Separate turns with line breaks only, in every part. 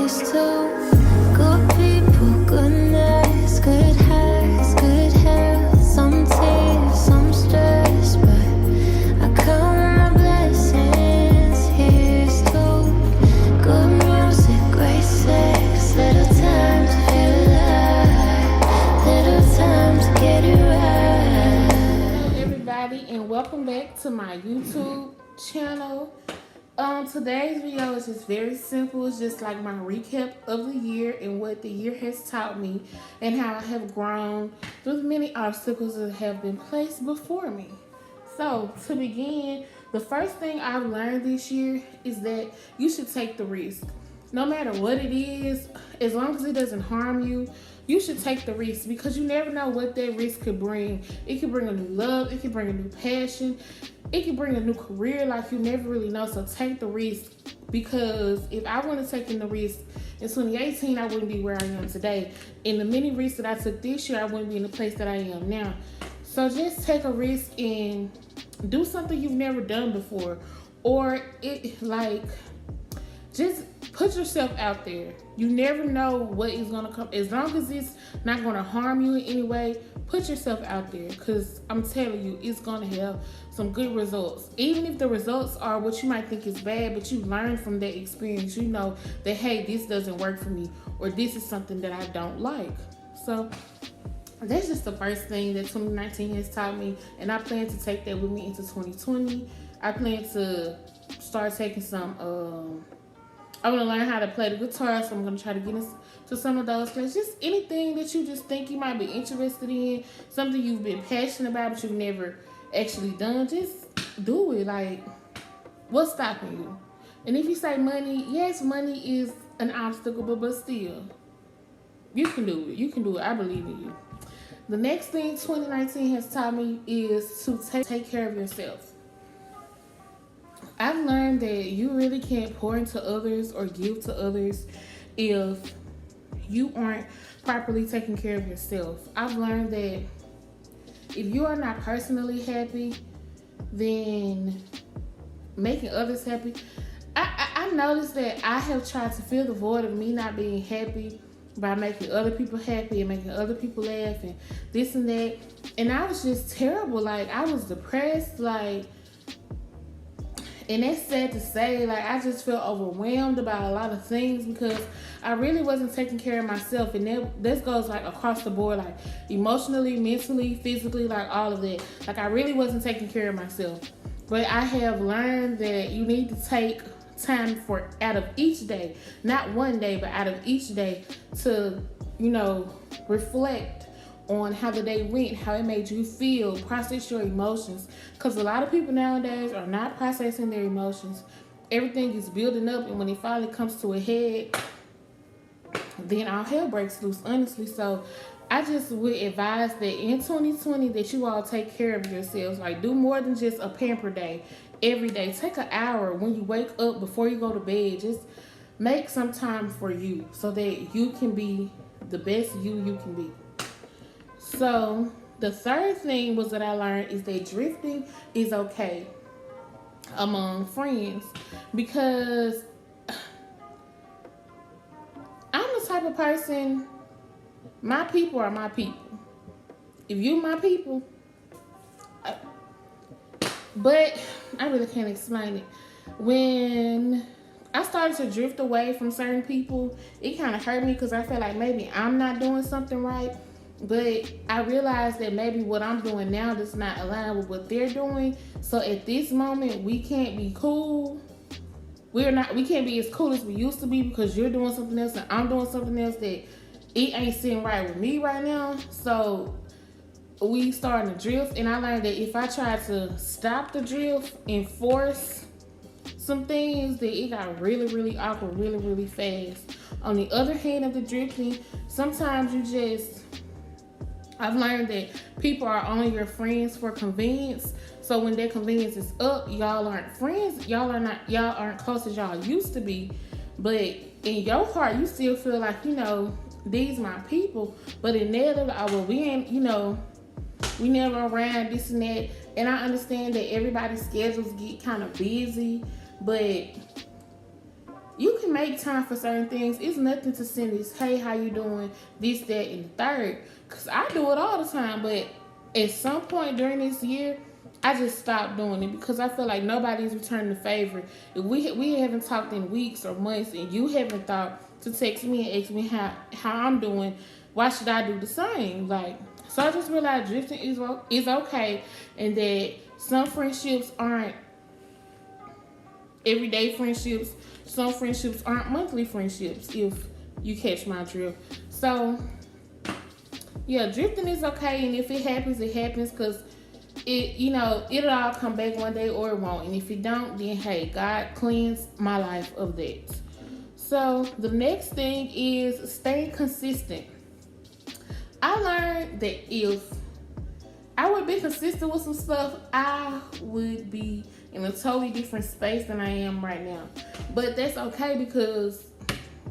Cheers to good people, good nights, good highs, good health, some tears, some stress, but I count my blessings. Here's to good music, great sex, little time to feel alive, little time to get it right.
Hello everybody, and welcome back to my YouTube channel. Today's video is just very simple. It's just like my recap of the year and what the year has taught me and how I have grown through the many obstacles that have been placed before me. So to begin, the first thing I've learned this year is that you should take the risk. No matter what it is, as long as it doesn't harm you, you should take the risk, because you never know what that risk could bring. It could bring a new love, it could bring a new passion, it could bring a new career, like you never really know. So take the risk, because if I wouldn't have taken the risk in 2018, I wouldn't be where I am today. And the many risks that I took this year, I wouldn't be in the place that I am now. So just take a risk and do something you've never done before, or just put yourself out there. You never know what is gonna come. As long as it's not gonna harm you in any way, put yourself out there, because I'm telling you, it's gonna have some good results. Even if the results are what you might think is bad, but you learn from that experience. You know that, hey, this doesn't work for me, or this is something that I don't like. So that's just the first thing that 2019 has taught me, and I plan to take that with me into 2020. I plan to start taking some I want to learn how to play the guitar, so I'm going to try to get into some of those classes. Just anything that you just think you might be interested in, something you've been passionate about but you've never actually done, just do it. Like, what's stopping you? And if you say money, yes, money is an obstacle, but still, you can do it. You can do it. I believe in you. The next thing 2019 has taught me is to take care of yourself. I've learned that you really can't pour into others or give to others if you aren't properly taking care of yourself. I've learned that if you are not personally happy, then making others happy. I noticed that I have tried to fill the void of me not being happy by making other people happy and making other people laugh and this and that. And I was just terrible. Like, I was depressed, and that's sad to say. Like, I just felt overwhelmed about a lot of things because I really wasn't taking care of myself. And this goes like across the board, like emotionally, mentally, physically, like all of that. Like, I really wasn't taking care of myself. But I have learned that you need to take time out of each day, not one day, but out of each day to, reflect on how the day went, how it made you feel, process your emotions. Because a lot of people nowadays are not processing their emotions. Everything is building up, and when it finally comes to a head, then all hell breaks loose, honestly. So I just would advise that in 2020 that you all take care of yourselves. Like, do more than just a pamper day every day. Take an hour when you wake up before you go to bed. Just make some time for you so that you can be the best you can be. So the third thing was that I learned is that drifting is okay among friends, because I'm the type of person, my people are my people. If you my people, but I really can't explain it. When I started to drift away from certain people, it kind of hurt me because I felt like maybe I'm not doing something right. But I realized that maybe what I'm doing now does not align with what they're doing. So at this moment, we can't be cool. We can't be as cool as we used to be, because you're doing something else and I'm doing something else that it ain't sitting right with me right now. So we starting to drift, and I learned that if I try to stop the drift and force some things, that it got really, really awkward really, really fast. On the other hand of the drifting, sometimes I've learned that people are only your friends for convenience. So when that convenience is up, y'all aren't friends. Y'all aren't close as y'all used to be. But in your heart, you still feel like, these my people. But in that, we ain't, we never around, this and that. And I understand that everybody's schedules get kind of busy. But you can make time for certain things. It's nothing to send this, hey, how you doing, this, that, and the third. Because I do it all the time. But at some point during this year, I just stopped doing it because I feel like nobody's returning the favor. If we haven't talked in weeks or months and you haven't thought to text me and ask me how I'm doing, why should I do the same? Like, so I just realized drifting is okay, and that some friendships aren't everyday friendships. Some friendships aren't monthly friendships, if you catch my drift. So, yeah, drifting is okay, and if it happens, it happens, because it'll all come back one day or it won't. And if it don't, then hey, God cleansed my life of that. So, the next thing is staying consistent. I learned that if I would be consistent with some stuff, I would be in a totally different space than I am right now. But that's okay, because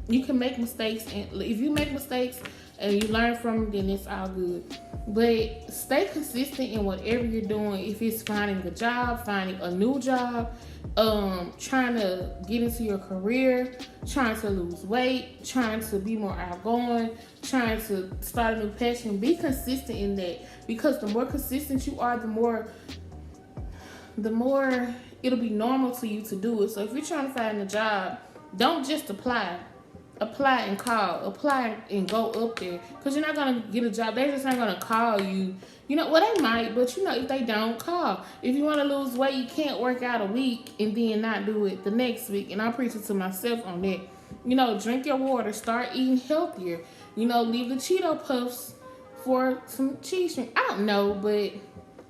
you can make mistakes, and if you make mistakes and you learn from them, then it's all good. But stay consistent in whatever you're doing. If it's finding a job, finding a new job, trying to get into your career, trying to lose weight, trying to be more outgoing, trying to start a new passion, be consistent in that. Because the more consistent you are, the more it'll be normal to you to do it. So if you're trying to find a job, don't just apply and call, apply and go up there, because you're not going to get a job. They're just not going to call you. Well, they might, but if they don't, call. If you want to lose weight, you can't work out a week and then not do it the next week. And I'm preaching to myself on that. Drink your water, start eating healthier. Leave the Cheeto Puffs for some cheese drink. I don't know, but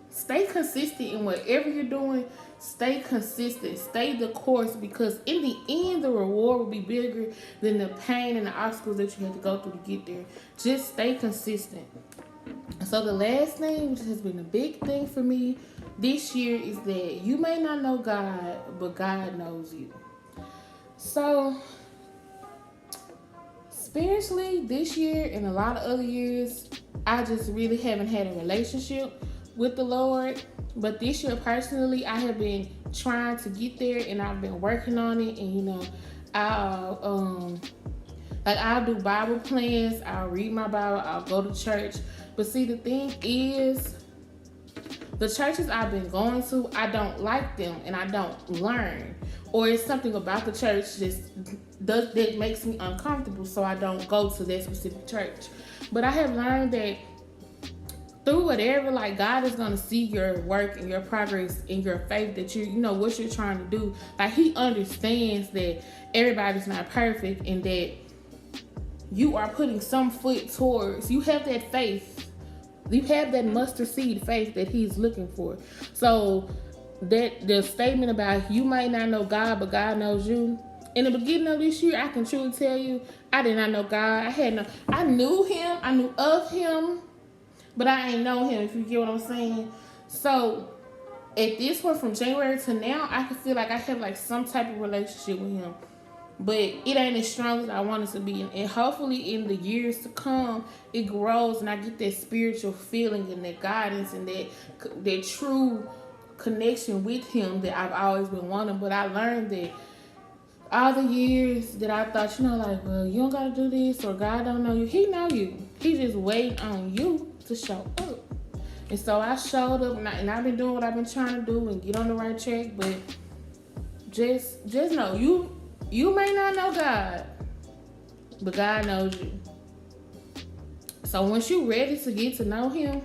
stay consistent in whatever you're doing. Stay consistent. Stay the course, because in the end, the reward will be bigger than the pain and the obstacles that you had to go through to get there. Just stay consistent. So the last thing, which has been a big thing for me this year, is that you may not know God, but God knows you. So spiritually, this year and a lot of other years, I just really haven't had a relationship with the Lord. But this year, personally, I have been trying to get there, and I've been working on it. And I'll do Bible plans, I'll read my Bible, I'll go to church. But see, the thing is, the churches I've been going to, I don't like them, and I don't learn, or it's something about the church that makes me uncomfortable, so I don't go to that specific church. But I have learned that through whatever, like, God is going to see your work and your progress and your faith, that what you're trying to do. Like, he understands that everybody's not perfect, and that you are putting some foot towards, you have that faith. You have that mustard seed faith that he's looking for. So that the statement about you might not know God, but God knows you. In the beginning of this year, I can truly tell you, I did not know God. I knew him, I knew of him, but I ain't know him, if you get what I'm saying. So at this point, from January to now, I can feel like I have like some type of relationship with him. But it ain't as strong as I want it to be. And hopefully in the years to come, it grows and I get that spiritual feeling and that guidance and that true connection with him that I've always been wanting. But I learned that all the years that I thought, well, you don't got to do this, or God don't know you. He know you. He just waiting on you to show up. And so I showed up, and I've been doing what I've been trying to do and get on the right track. But just know, you may not know God, but God knows you. So once you're ready to get to know him,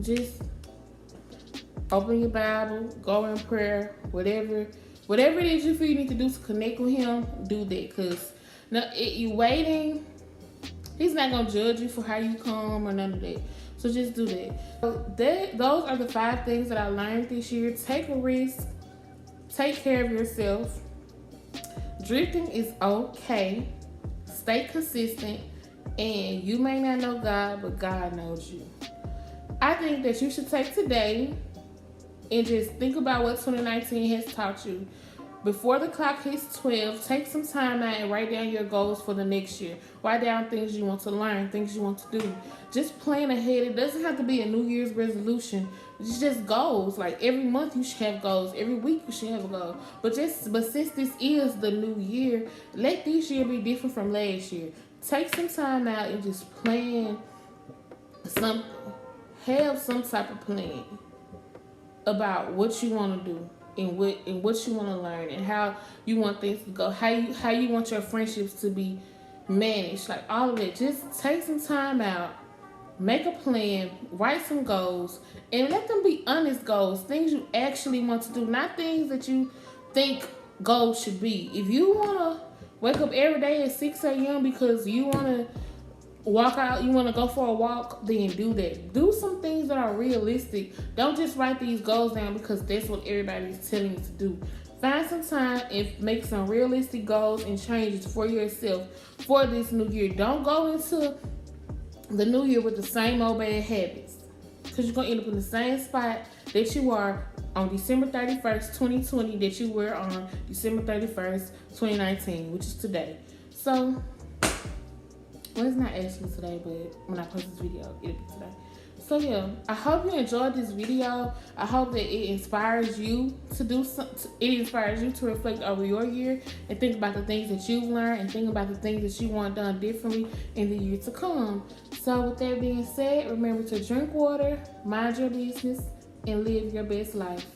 just open your Bible, go in prayer, whatever it is you feel you need to do to connect with him, do that. Because you waiting, he's not going to judge you for how you come or none of that. So just do that. So those are the 5 things that I learned this year. Take a risk. Take care of yourself. Drifting is okay. Stay consistent. And you may not know God, but God knows you. I think that you should take today and just think about what 2019 has taught you. Before the clock hits 12, take some time out and write down your goals for the next year. Write down things you want to learn, things you want to do. Just plan ahead. It doesn't have to be a New Year's resolution, It's just goals. Like every month you should have goals. Every week you should have a goal. But since this is the new year, let this year be different from last year. Take some time out and just plan some. Have some type of plan about what you want to do and what you want to learn and how you want things to go. How you want your friendships to be managed. Like all of it. Just take some time out. Make a plan, write some goals, and let them be honest goals, things you actually want to do, not things that you think goals should be. If you want to wake up every day at 6 a.m. because you want to walk out, you want to go for a walk, then do that. Do some things that are realistic. Don't just write these goals down because that's what everybody's telling you to do. Find some time and make some realistic goals and changes for yourself for this new year. Don't go into the new year with the same old bad habits, because you're going to end up in the same spot that you are on December 31st, 2020 that you were on December 31st, 2019, which is today. So, well, it's not actually today, but when I post this video, it'll be today. So yeah, I hope you enjoyed this video. I hope that it inspires you to do something. It inspires you to reflect over your year and think about the things that you've learned and think about the things that you want done differently in the year to come. So with that being said, remember to drink water, mind your business, and live your best life.